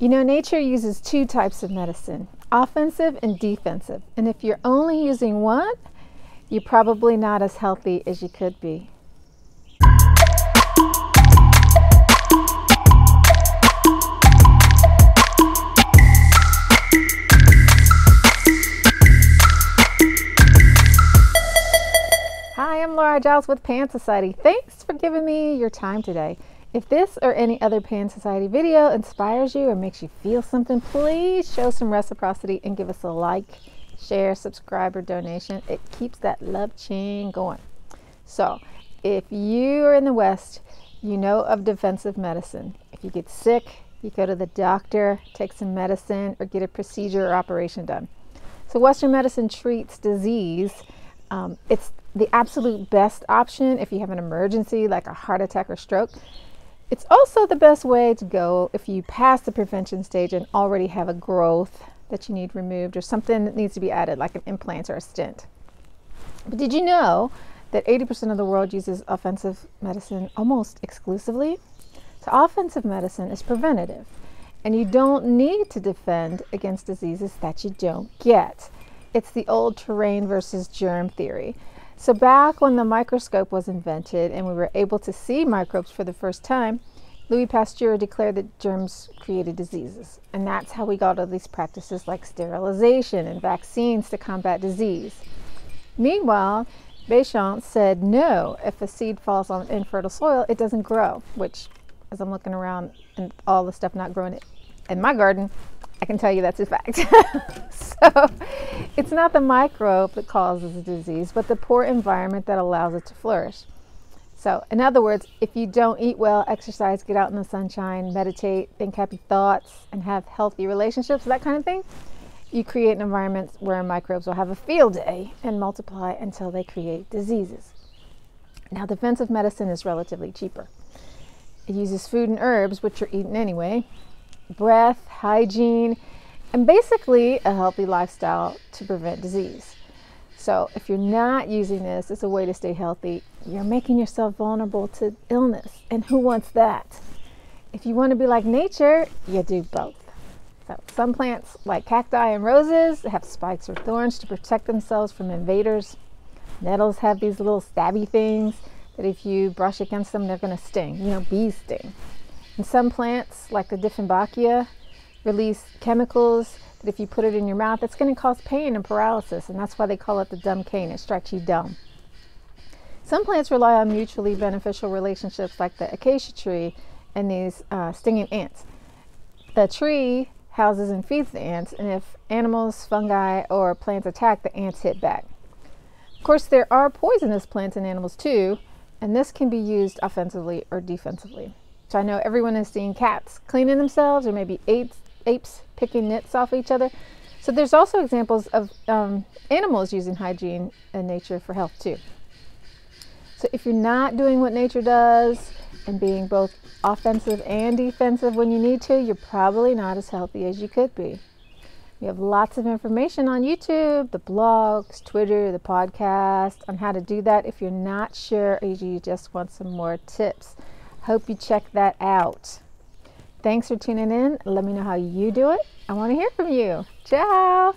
You know, nature uses two types of medicine, offensive and defensive. And if you're only using one, you're probably not as healthy as you could be. Hi, I'm Laura Giles with Pan Society. Thanks for giving me your time today. If this or any other Pan Society video inspires you or makes you feel something, please show some reciprocity and give us a like, share, subscribe, or donation. It keeps that love chain going. So, if you are in the West, you know of defensive medicine. If you get sick, you go to the doctor, take some medicine, or get a procedure or operation done. So Western medicine treats disease. It's the absolute best option if you have an emergency like a heart attack or stroke. It's also the best way to go if you pass the prevention stage and already have a growth that you need removed or something that needs to be added, like an implant or a stent. But did you know that 80% of the world uses offensive medicine almost exclusively? So offensive medicine is preventative, and you don't need to defend against diseases that you don't get. It's the old terrain versus germ theory. So back when the microscope was invented and we were able to see microbes for the first time, Louis Pasteur declared that germs created diseases. And that's how we got all these practices like sterilization and vaccines to combat disease. Meanwhile, Béchamp said, no, if a seed falls on infertile soil, it doesn't grow, which, as I'm looking around and all the stuff not growing in my garden, I can tell you that's a fact. So it's not the microbe that causes the disease, but the poor environment that allows it to flourish. So in other words, if you don't eat well, exercise, get out in the sunshine, meditate, think happy thoughts, and have healthy relationships, that kind of thing, you create an environment where microbes will have a field day and multiply until they create diseases. Now, defensive medicine is relatively cheaper. It uses food and herbs, which are eaten anyway, breath, hygiene, and basically a healthy lifestyle to prevent disease. So if you're not using this as a way to stay healthy, you're making yourself vulnerable to illness. And who wants that? If you want to be like nature, you do both. So some plants, like cacti and roses, have spikes or thorns to protect themselves from invaders. Nettles have these little stabby things that if you brush against them, they're going to sting. You know, bees sting. And some plants, like the Dieffenbachia, release chemicals that if you put it in your mouth, it's going to cause pain and paralysis, and that's why they call it the dumb cane. It strikes you dumb. Some plants rely on mutually beneficial relationships, like the acacia tree and these stinging ants. The tree houses and feeds the ants, and if animals, fungi, or plants attack, the ants hit back. Of course, there are poisonous plants and animals too, and this can be used offensively or defensively. So I know everyone has seen cats cleaning themselves, or maybe apes picking nits off each other. So there's also examples of animals using hygiene and nature for health too. So if you're not doing what nature does and being both offensive and defensive when you need to, you're probably not as healthy as you could be. We have lots of information on YouTube, the blogs, Twitter, the podcast on how to do that if you're not sure or you just want some more tips. Hope you check that out. Thanks for tuning in. Let me know how you do it. I want to hear from you. Ciao.